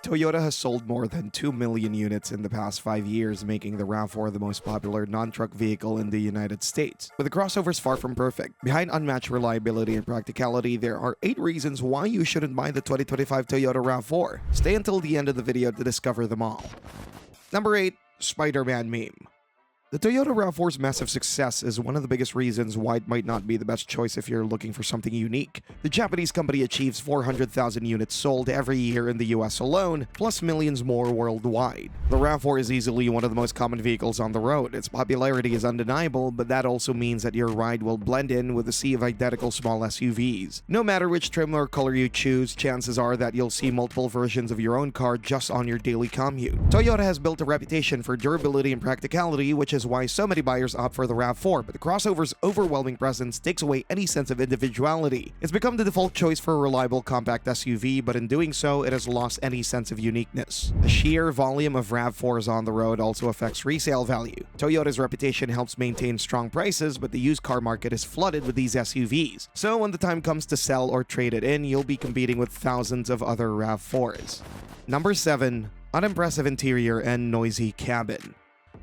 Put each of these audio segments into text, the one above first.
Toyota has sold more than 2 million units in the past 5 years, making the RAV4 the most popular non-truck vehicle in the United States. But the crossover is far from perfect. Behind unmatched reliability and practicality, there are 8 reasons why you shouldn't buy the 2025 Toyota RAV4. Stay until the end of the video to discover them all. Number 8. Spider-Man meme. The Toyota RAV4's massive success is one of the biggest reasons why it might not be the best choice if you're looking for something unique. The Japanese company achieves 400,000 units sold every year in the US alone, plus millions more worldwide. The RAV4 is easily one of the most common vehicles on the road. Its popularity is undeniable, but that also means that your ride will blend in with a sea of identical small SUVs. No matter which trim or color you choose, chances are that you'll see multiple versions of your own car just on your daily commute. Toyota has built a reputation for durability and practicality, which is why so many buyers opt for the RAV4, but the crossover's overwhelming presence takes away any sense of individuality. It's become the default choice for a reliable compact SUV, but in doing so, it has lost any sense of uniqueness. The sheer volume of RAV4s on the road also affects resale value. Toyota's reputation helps maintain strong prices, but the used car market is flooded with these SUVs. So when the time comes to sell or trade it in, you'll be competing with thousands of other RAV4s. Number 7. Unimpressive interior and noisy cabin.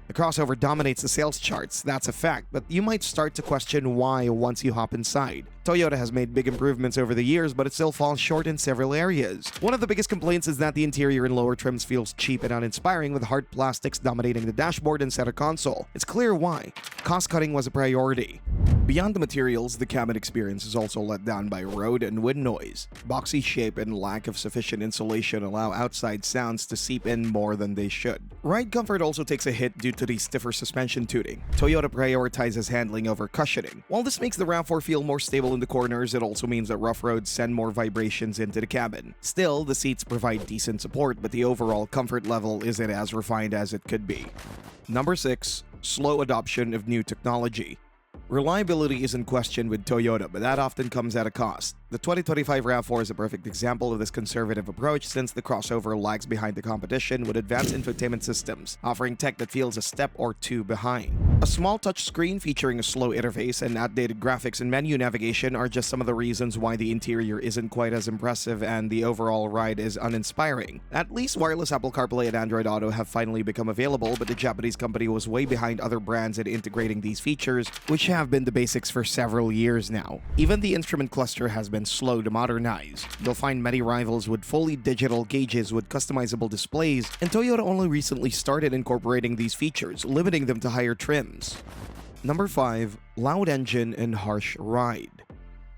The crossover dominates the sales charts, that's a fact, but you might start to question why once you hop inside. Toyota has made big improvements over the years, but it still falls short in several areas. One of the biggest complaints is that the interior in lower trims feels cheap and uninspiring, with hard plastics dominating the dashboard and center console. It's clear why. Cost-cutting was a priority. Beyond the materials, the cabin experience is also let down by road and wind noise. Boxy shape and lack of sufficient insulation allow outside sounds to seep in more than they should. Ride comfort also takes a hit due to the stiffer suspension tuning. Toyota prioritizes handling over cushioning. While this makes the RAV4 feel more stable in the corners, it also means that rough roads send more vibrations into the cabin. Still, the seats provide decent support, but the overall comfort level isn't as refined as it could be. Number 6. Slow adoption of new technology. Reliability is in question with Toyota, but that often comes at a cost. The 2025 RAV4 is a perfect example of this conservative approach, since the crossover lags behind the competition with advanced infotainment systems, offering tech that feels a step or two behind. A small touchscreen featuring a slow interface and outdated graphics and menu navigation are just some of the reasons why the interior isn't quite as impressive and the overall ride is uninspiring. At least wireless Apple CarPlay and Android Auto have finally become available, but the Japanese company was way behind other brands in integrating these features, which have been the basics for several years now. Even the instrument cluster has been slow to modernize. You'll find many rivals with fully digital gauges with customizable displays, and Toyota only recently started incorporating these features, limiting them to higher trims. Number 5. Loud engine and harsh ride.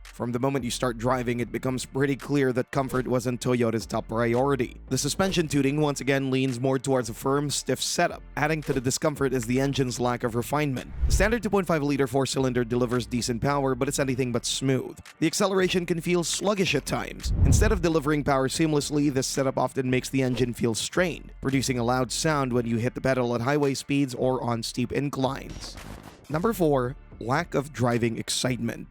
From the moment you start driving, it becomes pretty clear that comfort wasn't Toyota's top priority. The suspension tuning once again leans more towards a firm, stiff setup. Adding to the discomfort is the engine's lack of refinement. The standard 2.5-liter 4-cylinder delivers decent power, but it's anything but smooth. The acceleration can feel sluggish at times. Instead of delivering power seamlessly, this setup often makes the engine feel strained, producing a loud sound when you hit the pedal at highway speeds or on steep inclines. Number 4. Lack of driving excitement.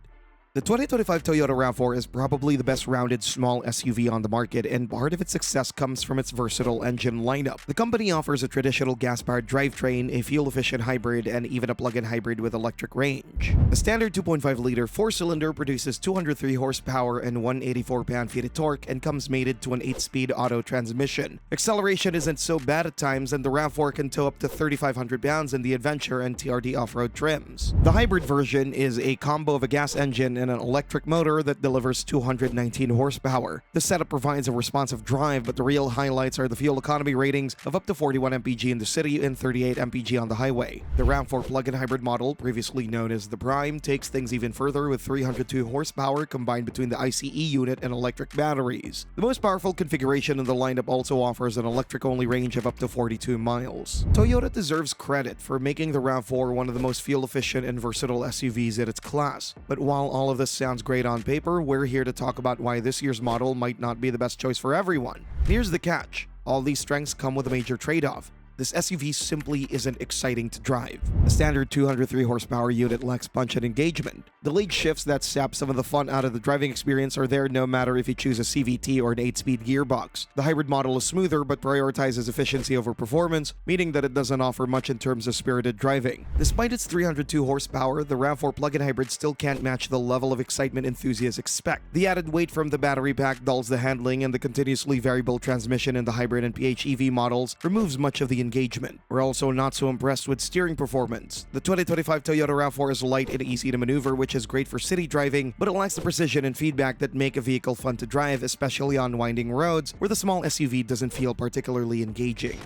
The 2025 Toyota RAV4 is probably the best rounded small SUV on the market, and part of its success comes from its versatile engine lineup. The company offers a traditional gas-powered drivetrain, a fuel-efficient hybrid, and even a plug-in hybrid with electric range. The standard 2.5-liter 4-cylinder produces 203 horsepower and 184 pound-feet of torque and comes mated to an 8-speed auto transmission. Acceleration isn't so bad at times, and the RAV4 can tow up to 3,500 pounds in the adventure and TRD off-road trims. The hybrid version is a combo of a gas engine and an electric motor that delivers 219 horsepower. The setup provides a responsive drive, but the real highlights are the fuel economy ratings of up to 41 mpg in the city and 38 mpg on the highway. The RAV4 plug-in hybrid model, previously known as the Prime, takes things even further with 302 horsepower combined between the ICE unit and electric batteries. The most powerful configuration in the lineup also offers an electric-only range of up to 42 miles. Toyota deserves credit for making the RAV4 one of the most fuel-efficient and versatile SUVs in its class. But while all of this sounds great on paper, we're here to talk about why this year's model might not be the best choice for everyone. Here's the catch. All these strengths come with a major trade-off. this SUV simply isn't exciting to drive. The standard 203 horsepower unit lacks punch and engagement. Delayed shifts that sap some of the fun out of the driving experience are there no matter if you choose a CVT or an 8-speed gearbox. The hybrid model is smoother but prioritizes efficiency over performance, meaning that it doesn't offer much in terms of spirited driving. Despite its 302 horsepower, the RAV4 plug-in hybrid still can't match the level of excitement enthusiasts expect. The added weight from the battery pack dulls the handling, and the continuously variable transmission in the hybrid and PHEV models removes much of the engagement. We're also not so impressed with steering performance. The 2025 Toyota RAV4 is light and easy to maneuver, which is great for city driving, but it lacks the precision and feedback that make a vehicle fun to drive, especially on winding roads where the small SUV doesn't feel particularly engaging.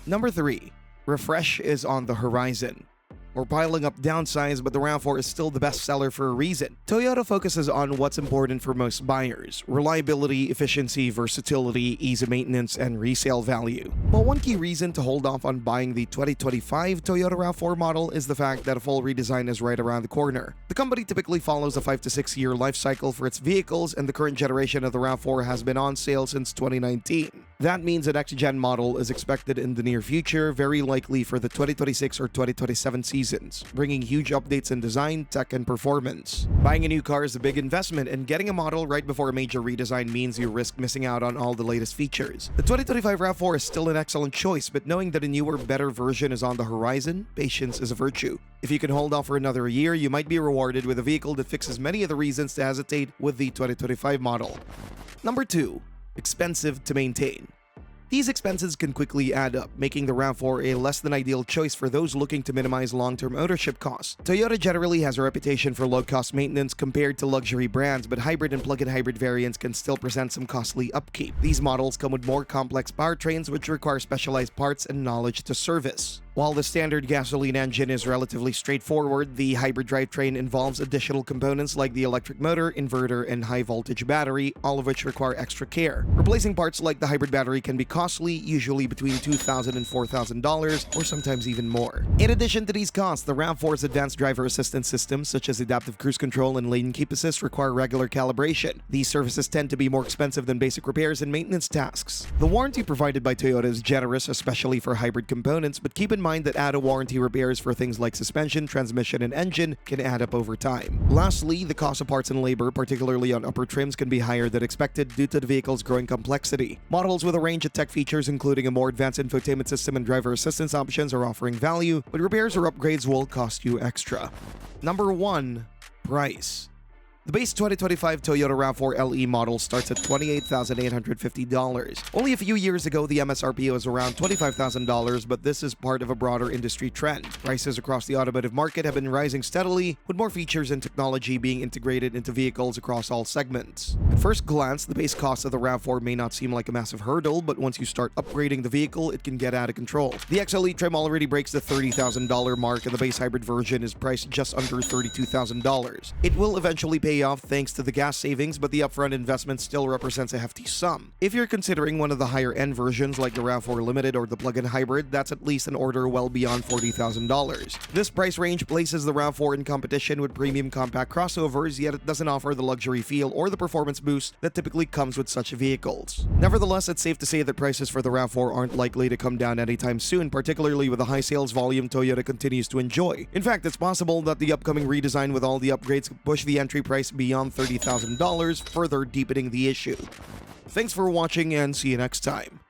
Number 3. Refresh is on the horizon. We're piling up downsides, but the RAV4 is still the best seller for a reason. Toyota focuses on what's important for most buyers: reliability, efficiency, versatility, ease of maintenance, and resale value. But one key reason to hold off on buying the 2025 Toyota RAV4 model is the fact that a full redesign is right around the corner. The company typically follows a 5 to 6 year life cycle for its vehicles, and the current generation of the RAV4 has been on sale since 2019. That means a next-gen model is expected in the near future, very likely for the 2026 or 2027 seasons, bringing huge updates in design, tech, and performance. Buying a new car is a big investment, and getting a model right before a major redesign means you risk missing out on all the latest features. The 2025 RAV4 is still an excellent choice, but knowing that a newer, better version is on the horizon, patience is a virtue. If you can hold off for another year, you might be rewarded with a vehicle that fixes many of the reasons to hesitate with the 2025 model. Number 2. Expensive to maintain. These expenses can quickly add up, making the RAV4 a less than ideal choice for those looking to minimize long-term ownership costs. Toyota generally has a reputation for low-cost maintenance compared to luxury brands, but hybrid and plug-in hybrid variants can still present some costly upkeep. These models come with more complex powertrains which require specialized parts and knowledge to service. While the standard gasoline engine is relatively straightforward, the hybrid drivetrain involves additional components like the electric motor, inverter, and high-voltage battery, all of which require extra care. Replacing parts like the hybrid battery can be costly, usually between $2,000 and $4,000, or sometimes even more. In addition to these costs, the RAV4's advanced driver assistance systems, such as adaptive cruise control and lane keep assist, require regular calibration. These services tend to be more expensive than basic repairs and maintenance tasks. The warranty provided by Toyota is generous, especially for hybrid components, but keep in mind that out-of-warranty repairs for things like suspension, transmission, and engine can add up over time. Lastly, the cost of parts and labor, particularly on upper trims, can be higher than expected due to the vehicle's growing complexity. Models with a range of tech features, including a more advanced infotainment system and driver assistance options, are offering value, but repairs or upgrades will cost you extra. Number 1. Price. The base 2025 Toyota RAV4 LE model starts at $28,850. Only a few years ago, the MSRP was around $25,000, but this is part of a broader industry trend. Prices across the automotive market have been rising steadily, with more features and technology being integrated into vehicles across all segments. At first glance, the base cost of the RAV4 may not seem like a massive hurdle, but once you start upgrading the vehicle, it can get out of control. The XLE trim already breaks the $30,000 mark, and the base hybrid version is priced just under $32,000. It will eventually pay off thanks to the gas savings, but the upfront investment still represents a hefty sum. If you're considering one of the higher-end versions like the RAV4 Limited or the plug-in hybrid, that's at least an order well beyond $40,000. This price range places the RAV4 in competition with premium compact crossovers, yet it doesn't offer the luxury feel or the performance boost that typically comes with such vehicles. Nevertheless, it's safe to say that prices for the RAV4 aren't likely to come down anytime soon, particularly with the high sales volume Toyota continues to enjoy. In fact, it's possible that the upcoming redesign with all the upgrades could push the entry price beyond $30,000, further deepening the issue. Thanks for watching and see you next time.